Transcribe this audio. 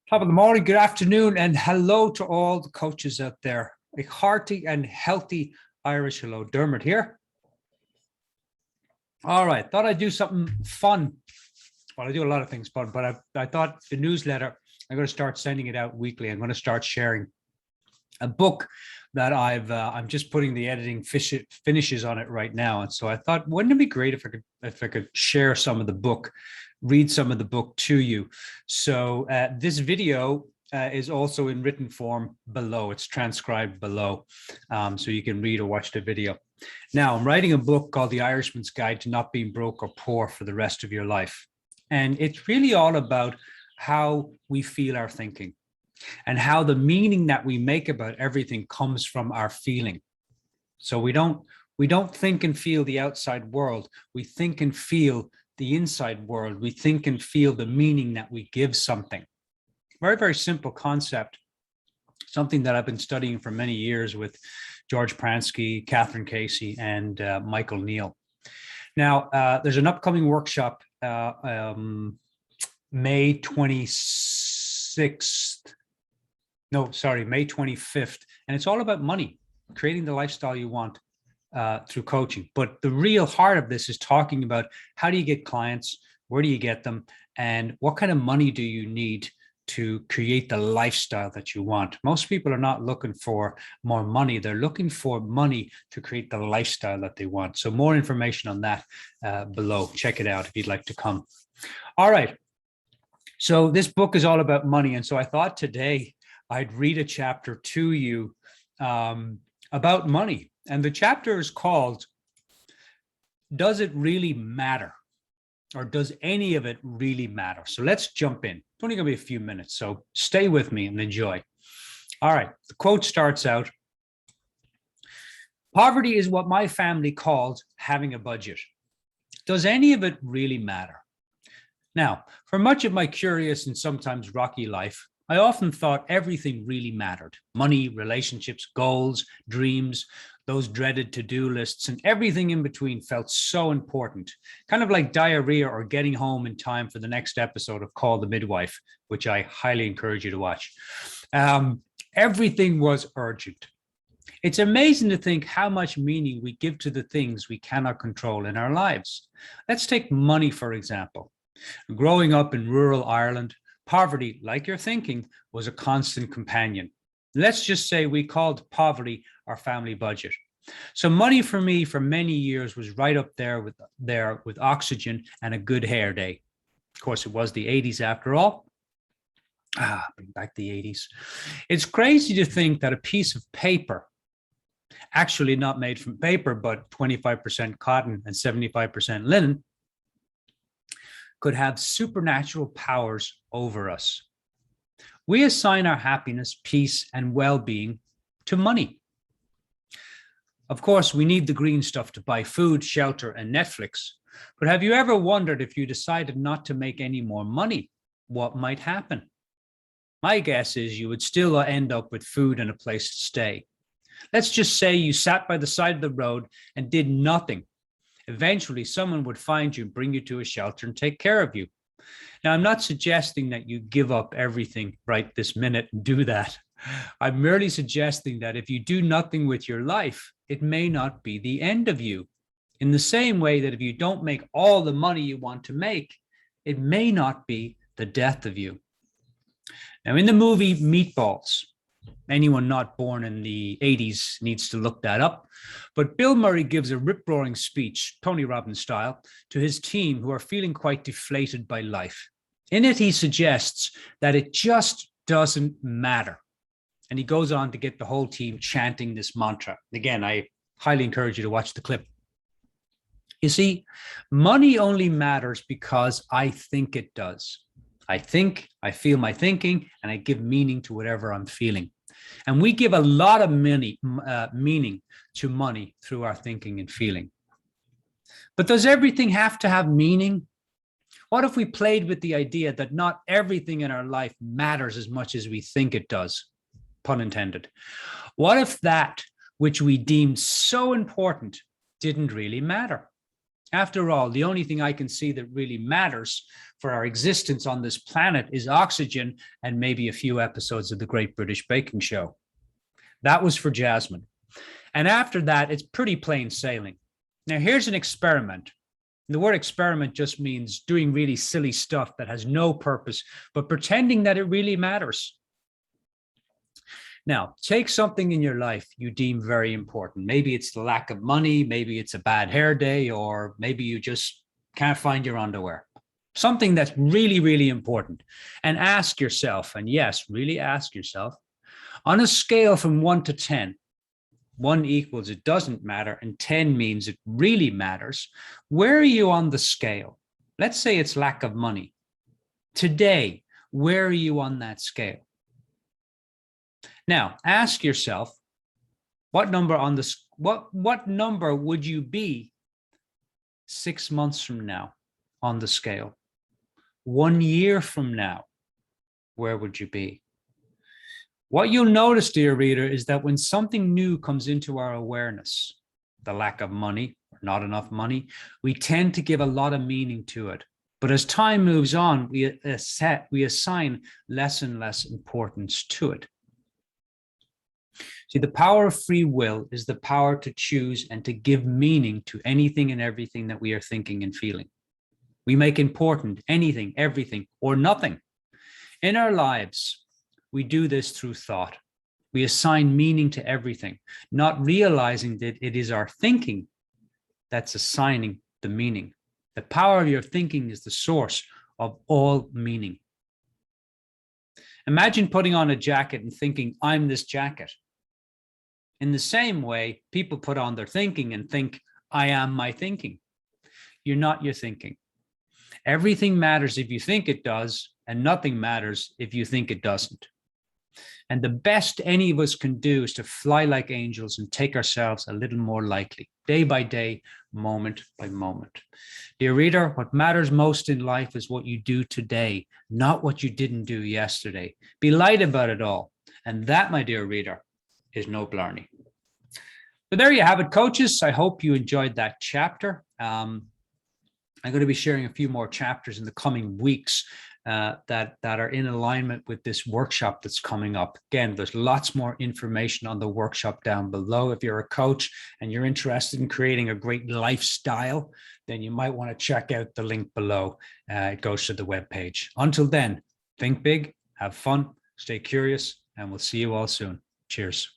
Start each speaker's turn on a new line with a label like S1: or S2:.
S1: Top of the morning, good afternoon, and hello to all the coaches out there. A hearty and healthy Irish hello. Dermot here. All right, thought I'd do something fun. Well, I do a lot of things fun, but I thought the newsletter, I'm going to start sending it out weekly. I'm going to start sharing a book that I'm just putting the editing finishes on it right now. And so I thought, wouldn't it be great if I could share some of the book, read some of the book to you. So this video is also in written form below. It's transcribed below, so you can read or watch the video. Now, I'm writing a book called The Irishman's Guide to Not Being Broke or Poor for the Rest of Your Life. And it's really all about how we feel our thinking and how the meaning that we make about everything comes from our feeling. So we don't think and feel the outside world. We think and feel the inside world. We think and feel the meaning that we give something. Very, very simple concept. Something that I've been studying for many years with George Pransky, Catherine Casey, and Michael Neal. Now, there's an upcoming workshop, May 26th. No, sorry, May 25th. And it's all about money, creating the lifestyle you want through coaching. But the real heart of this is talking about how do you get clients, where do you get them, and what kind of money do you need to create the lifestyle that you want. Most people are not looking for more money. They're looking for money to create the lifestyle that they want. So more information on that below. Check it out if you'd like to come. All right. So this book is all about money. And so I thought today I'd read a chapter to you about money. And the chapter is called, Does It Really Matter? Or does any of it really matter? So let's jump in. It's only going to be a few minutes, so stay with me and enjoy. All right, the quote starts out, poverty is what my family called having a budget. Does any of it really matter? Now, for much of my curious and sometimes rocky life, I often thought everything really mattered. Money, relationships, goals, dreams, those dreaded to-do lists, and everything in between felt so important, kind of like diarrhea or getting home in time for the next episode of Call the Midwife, which I highly encourage you to watch. Everything was urgent. It's amazing to think how much meaning we give to the things we cannot control in our lives. Let's take money, for example. Growing up in rural Ireland, poverty, like your thinking, was a constant companion. Let's just say we called poverty our family budget. So money for me for many years was right up there with oxygen and a good hair day. Of course, it was the 80s after all. Bring back the 80s. It's crazy to think that a piece of paper, actually not made from paper, but 25% cotton and 75% linen, could have supernatural powers over us. We assign our happiness, peace, and well-being to money. Of course, we need the green stuff to buy food, shelter, and Netflix. But have you ever wondered if you decided not to make any more money, what might happen? My guess is you would still end up with food and a place to stay. Let's just say you sat by the side of the road and did nothing. Eventually, someone would find you, bring you to a shelter, and take care of you. Now, I'm not suggesting that you give up everything right this minute and do that. I'm merely suggesting that if you do nothing with your life, it may not be the end of you. In the same way that if you don't make all the money you want to make, it may not be the death of you. Now, in the movie Meatballs, anyone not born in the 80s needs to look that up. But Bill Murray gives a rip-roaring speech, Tony Robbins style, to his team who are feeling quite deflated by life. In it, he suggests that it just doesn't matter. And he goes on to get the whole team chanting this mantra. Again, I highly encourage you to watch the clip. You see, money only matters because I think it does. I think, I feel my thinking, and I give meaning to whatever I'm feeling. And we give a lot of meaning to money through our thinking and feeling. But does everything have to have meaning? What if we played with the idea that not everything in our life matters as much as we think it does? Pun intended. What if that which we deemed so important didn't really matter? After all, the only thing I can see that really matters for our existence on this planet is oxygen and maybe a few episodes of the Great British Baking Show. That was for Jasmine. And after that, it's pretty plain sailing. Now, here's an experiment. The word experiment just means doing really silly stuff that has no purpose, but pretending that it really matters. Now, take something in your life you deem very important. Maybe it's the lack of money, maybe it's a bad hair day, or maybe you just can't find your underwear. Something that's really, really important. And ask yourself, and yes, really ask yourself, on a scale from 1 to 10, 1 equals it doesn't matter, and 10 means it really matters. Where are you on the scale? Let's say it's lack of money. Today, where are you on that scale? Now, ask yourself, what number would you be 6 months from now on the scale? 1 year from now, where would you be? What you'll notice, dear reader, is that when something new comes into our awareness, the lack of money, or not enough money, we tend to give a lot of meaning to it. But as time moves on, we assign less and less importance to it. See, the power of free will is the power to choose and to give meaning to anything and everything that we are thinking and feeling. We make important anything, everything, or nothing. In our lives, we do this through thought. We assign meaning to everything, not realizing that it is our thinking that's assigning the meaning. The power of your thinking is the source of all meaning. Imagine putting on a jacket and thinking, I'm this jacket. In the same way, people put on their thinking and think, I am my thinking. You're not your thinking. Everything matters if you think it does, and nothing matters if you think it doesn't. And the best any of us can do is to fly like angels and take ourselves a little more lightly, day by day, moment by moment. Dear reader, what matters most in life is what you do today, not what you didn't do yesterday. Be light about it all. And that, my dear reader, is no blarney. But there you have it, coaches. I hope you enjoyed that chapter. I'm going to be sharing a few more chapters in the coming weeks that are in alignment with this workshop that's coming up. Again, there's lots more information on the workshop down below. If you're a coach and you're interested in creating a great lifestyle, then you might want to check out the link below. It goes to the webpage. Until then, think big, have fun, stay curious, and we'll see you all soon. Cheers.